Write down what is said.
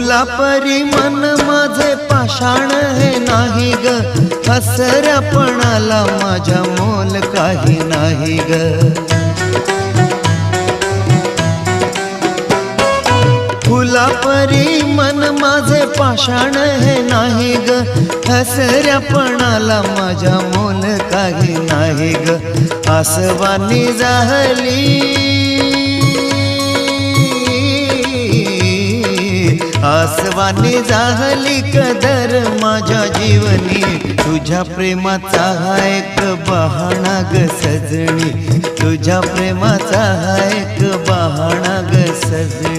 फुला परी मन माझे पाषाण हे नाही ग, हसऱ्यापणाला माझ्या मोल काही नाही ग. फुला परी मन माझे पाषाण हे नाही ग, हसऱ्यापणाला माझ्या मोल काही नाही ग. आसवानी जाहली, आसवानी जाहली कदर माझ्या जीवनी, तुझ्या प्रेमाचा हा एक बहाणा ग सजनी, तुझ्या प्रेमाचा हा एक बहाणा ग सजनी.